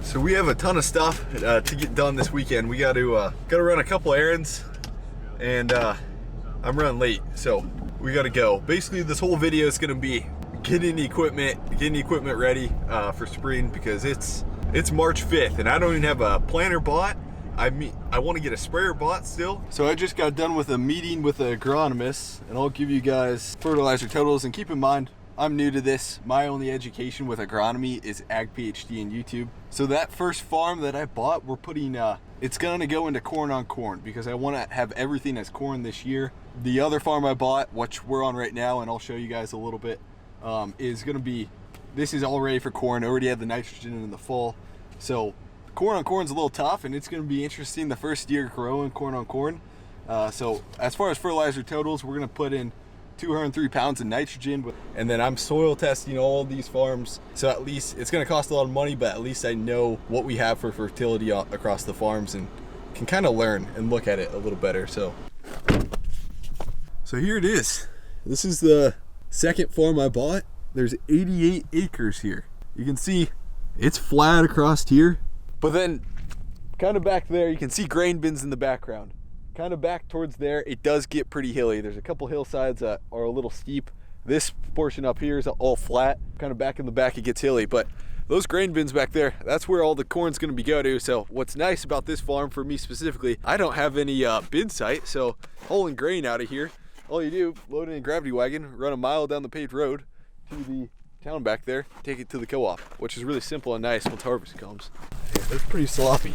So we have a ton of stuff to get done this weekend. We got to run a couple errands, and I'm running late, so we got to go. Basically, this whole video is going to be getting the equipment ready for spring, because it's March 5th, and I don't even have a planter bought. I want to get a sprayer bought still. So I just got done with a meeting with an agronomist, and I'll give you guys fertilizer totals. And keep in mind, I'm new to this. My only education with agronomy is Ag PhD and YouTube. So that first farm that I bought, we're putting, it's gonna go into corn on corn, because I wanna have everything as corn this year. The other farm I bought, which we're on right now, and I'll show you guys a little bit, is gonna be, this is all ready for corn. I already had the nitrogen in the fall. So corn on corn's a little tough, and it's gonna be interesting the first year growing corn on corn. So as far as fertilizer totals, we're gonna put in 203 pounds of nitrogen, and then I'm soil testing all these farms, so at least it's going to cost a lot of money, but at least I know what we have for fertility across the farms and can kind of learn and look at it a little better. So here it is. This is the second farm I bought. There's 88 acres here. You can see it's flat across here, but then kind of back there you can see grain bins in the background. Kind of back towards there, it does get pretty hilly. There's a couple hillsides that are a little steep. This portion up here is all flat. Kind of back in the back, it gets hilly, but those grain bins back there, that's where all the corn's gonna be go to. So what's nice about this farm for me specifically, I don't have any bin site, so hauling grain out of here, all you do, load in a gravity wagon, run a mile down the paved road to the town back there, take it to the co-op, which is really simple and nice once harvest comes. Yeah, they're pretty sloppy.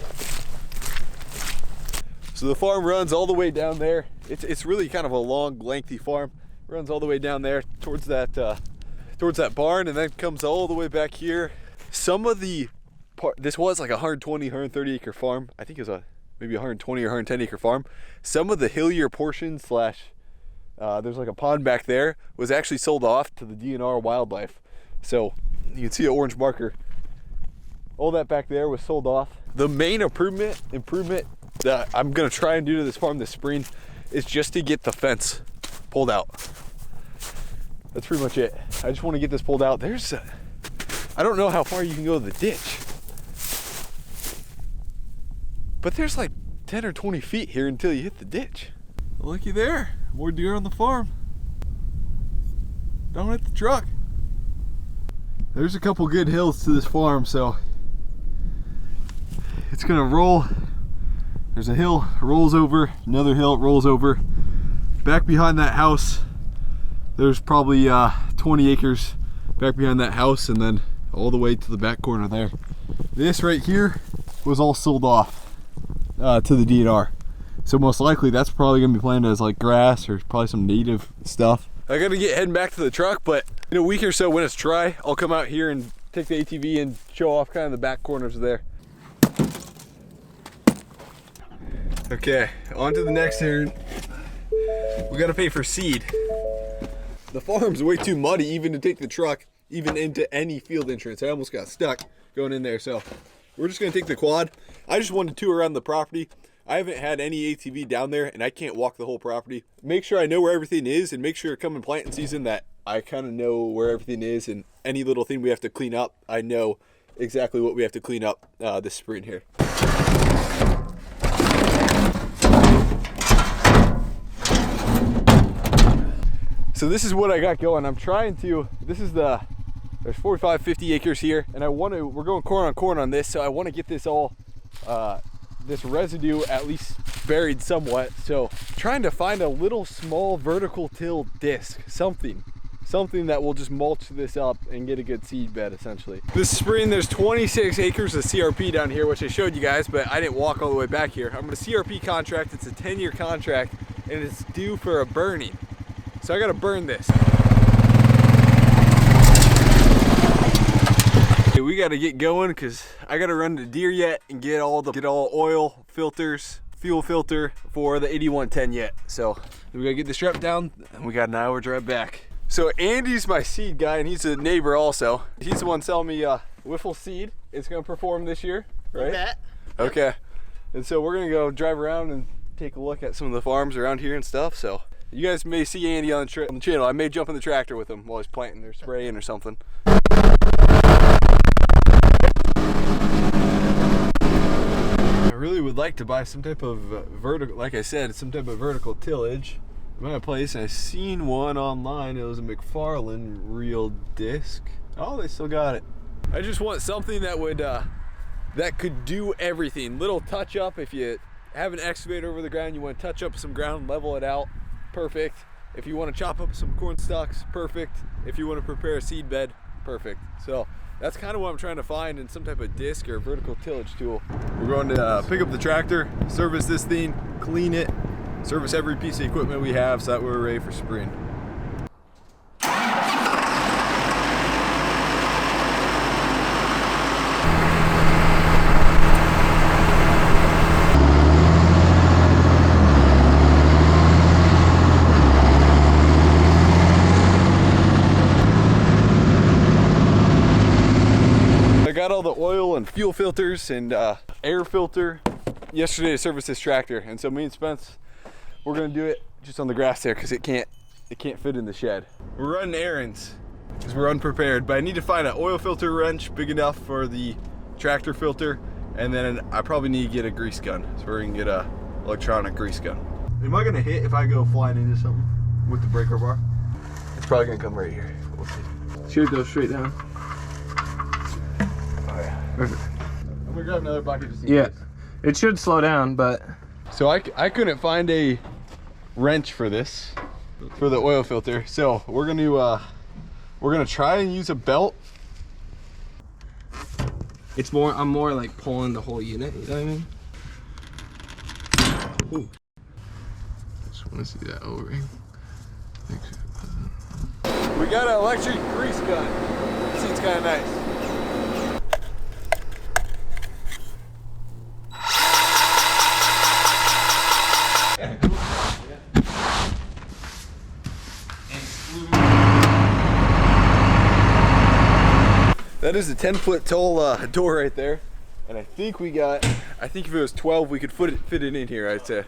So the farm runs all the way down there. It's really kind of a long, lengthy farm. It runs all the way down there towards that barn, and then comes all the way back here. Some of the this was like a 120, 130 acre farm. I think it was maybe 120 or 110 acre farm. Some of the hillier portions there's like a pond back there, was actually sold off to the DNR wildlife. So you can see an orange marker. All that back there was sold off. The main improvement that I'm gonna try and do to this farm this spring is just to get the fence pulled out. That's pretty much it. I just want to get this pulled out. I don't know how far you can go to the ditch, but there's like 10 or 20 feet here until you hit the ditch. Looky there, more deer on the farm. Don't hit the truck. There's a couple good hills to this farm, so it's gonna roll. There's a hill, rolls over, another hill, rolls over. Back behind that house, there's probably 20 acres back behind that house, and then all the way to the back corner there. This right here was all sold off to the DNR. So most likely that's probably gonna be planted as like grass or probably some native stuff. I gotta get heading back to the truck, but in a week or so when it's dry, I'll come out here and take the ATV and show off kind of the back corners there. Okay, on to the next errand. We gotta pay for seed. The farm's way too muddy even to take the truck even into any field entrance. I almost got stuck going in there, so we're just gonna take the quad. I just wanted to tour around the property. I haven't had any ATV down there, and I can't walk the whole property. Make sure I know where everything is, and make sure come in planting season that I kind of know where everything is, and any little thing we have to clean up, I know exactly what we have to clean up this spring here. So this is what I got going. I'm trying to, there's 45, 50 acres here, and we're going corn on corn on this, so I want to get this all, this residue at least buried somewhat. So trying to find a little small vertical till disc, something that will just mulch this up and get a good seed bed essentially. This spring there's 26 acres of CRP down here, which I showed you guys, but I didn't walk all the way back here. I'm gonna CRP contract, it's a 10-year contract, and it's due for a burning. So I gotta burn this. Okay, we gotta get going because I gotta run to Deere yet and get all oil filters, fuel filter for the 8110 yet. So we gotta get this strap down and we got an hour drive back. So Andy's my seed guy and he's a neighbor also. He's the one selling me Wiffle seed. It's gonna perform this year, right? Bet. Okay. And so we're gonna go drive around and take a look at some of the farms around here and stuff. So you guys may see Andy on the channel. I may jump in the tractor with him while he's planting or spraying or something. like to buy some type of vertical, like I said, some type of vertical tillage. I'm at a place and I seen one online. It was a McFarlane reel disc. Oh, they still got it. I just want something that would that could do everything. Little touch up. If you have an excavator over the ground, you want to touch up some ground, level it out, perfect. If you want to chop up some corn stalks, perfect. If you want to prepare a seed bed, perfect. So that's kind of what I'm trying to find in some type of disc or vertical tillage tool. We're going to pick up the tractor, service this thing, clean it, service every piece of equipment we have so that we're ready for spring. Got all the oil and fuel filters and air filter yesterday to service this tractor, and so me and Spence, we're gonna do it just on the grass there because it can't fit in the shed. We're running errands because we're unprepared, but I need to find an oil filter wrench big enough for the tractor filter, and then I probably need to get a grease gun so we can get a electronic grease gun. Am I gonna hit if I go flying into something with the breaker bar? It's probably gonna come right here. We'll see. Should go straight down. Perfect. I'm gonna grab another bucket just in Yeah, case. it should slow down, but... So I couldn't find a wrench for this, for the oil filter. So we're gonna try and use a belt. It's more, I'm more like pulling the whole unit, you know what I mean? Ooh. Just wanna see that O-ring. We got an electric grease gun. This thing's kinda nice. That is a 10-foot tall door right there, and I think if it was 12 we could fit it in here. I'd say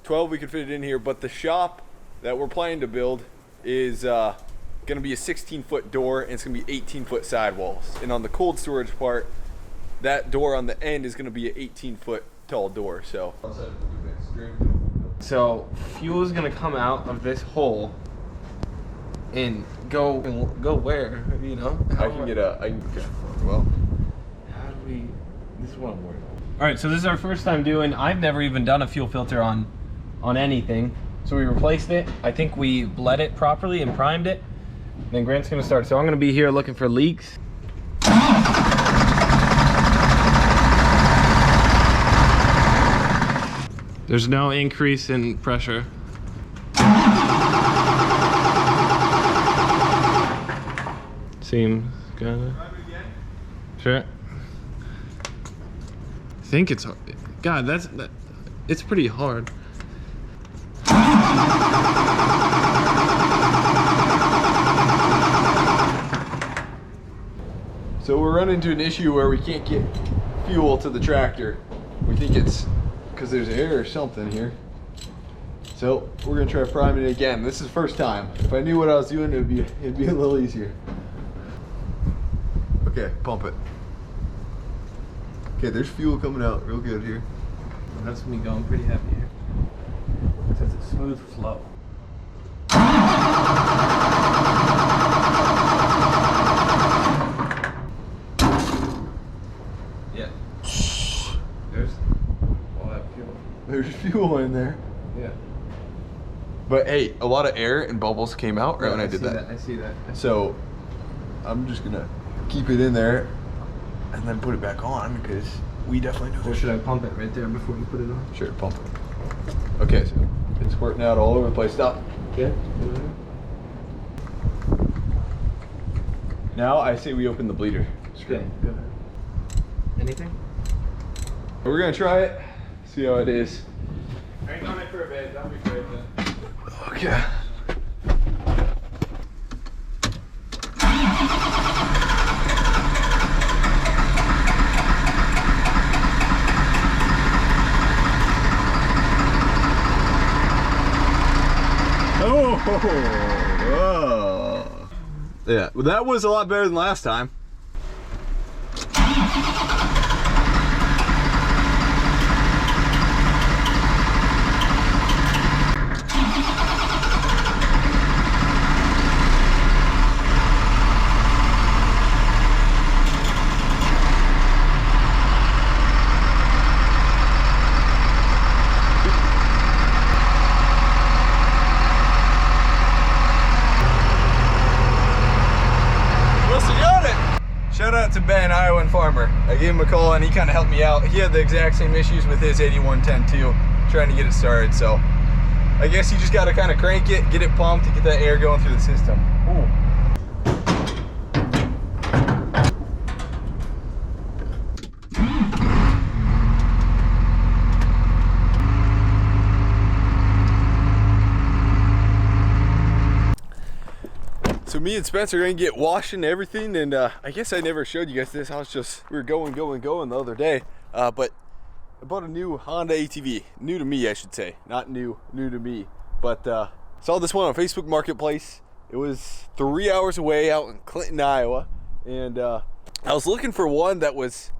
12 we could fit it in here, but the shop that we're planning to build is gonna be a 16-foot door, and it's gonna be 18-foot sidewalls, and on the cold storage part, that door on the end is gonna be an 18-foot tall door. So fuel is gonna come out of this hole and go where, you know? I can get well. How do we? This is what I'm worried about. All right, so this is our first time doing. I've never even done a fuel filter on anything. So we replaced it. I think we bled it properly and primed it. Then Grant's gonna start. So I'm gonna be here looking for leaks. There's no increase in pressure. Seems kinda. Sure. I think it's hard. God, it's pretty hard. So we're running into an issue where we can't get fuel to the tractor. We think it's because there's air or something here. So we're gonna try priming it again. This is the first time. If I knew what I was doing, it'd be a little easier. Okay, pump it. Okay, there's fuel coming out real good here. That's gonna be going pretty heavy here. It says it's smooth flow. Yeah. There's all that fuel. There's fuel in there. Yeah. But hey, a lot of air and bubbles came out right when I did that. I see that. So I'm just gonna keep it in there and then put it back on because we definitely know. Or should I pump it right there before you put it on? Sure, pump it. Okay, so it's squirting out all over the place. Stop. Yeah. Now I say we open the bleeder. Okay, go ahead. Anything? We're gonna try it, see how it is. Hang on it for a bit, that'll be great then. Okay. Oh, yeah, well, that was a lot better than last time. to Ben, Iowan farmer. I gave him a call and he kind of helped me out. He had the exact same issues with his 8110 too, trying to get it started. So I guess you just got to kind of crank it, get it pumped to get that air going through the system. Ooh. So me and Spencer are gonna get washing everything, and I guess I never showed you guys this. We were going the other day, but I bought a new Honda ATV. New to me, I should say. Not new to me. But saw this one on Facebook Marketplace. It was 3 hours away out in Clinton, Iowa, and I was looking for one that was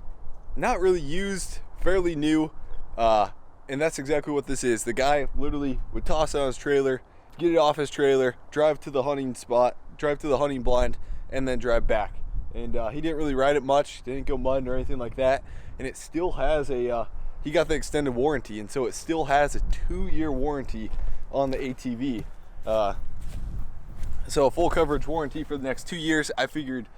not really used, fairly new, and that's exactly what this is. The guy literally would toss it on his trailer, get it off his trailer, drive to the hunting spot, drive to the hunting blind, and then drive back. And he didn't really ride it much, didn't go mudding or anything like that, and it still has a he got the extended warranty, and so it still has a 2-year warranty on the ATV. So a full coverage warranty for the next 2 years. I figured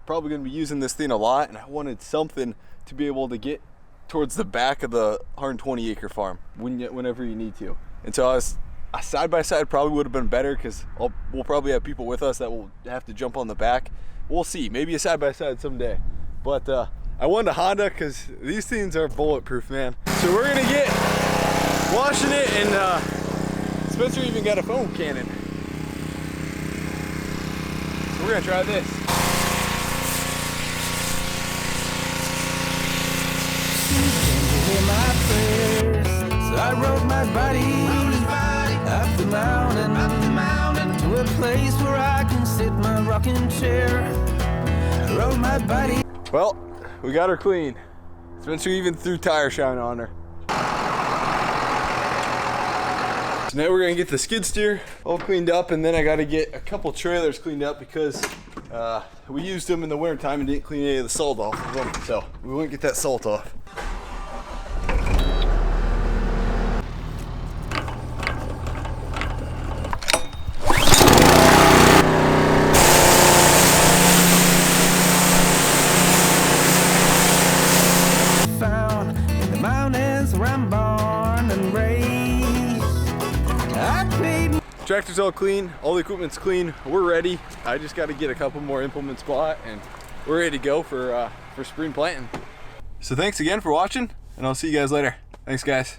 probably gonna be using this thing a lot, and I wanted something to be able to get towards the back of the 120 acre farm whenever you need to. And so a side-by-side probably would have been better, because we'll probably have people with us that will have to jump on the back. We'll see, maybe a side-by-side someday. But I wanted a Honda because these things are bulletproof, man. So we're gonna get washing it, and Spencer even got a foam cannon. So we're gonna try this. So I rode my body up the mountain to a place where I can sit my rocking chair. I rode my body. Well, we got her clean. Spencer even threw tire shine on her. So now we're gonna get the skid steer all cleaned up, and then I gotta get a couple trailers cleaned up because we used them in the winter time and didn't clean any of the salt off of them. So we won't get that salt off. Tractor's all clean, all the equipment's clean, we're ready. I just got to get a couple more implements bought, and we're ready to go for spring planting. So thanks again for watching, and I'll see you guys later. Thanks, guys.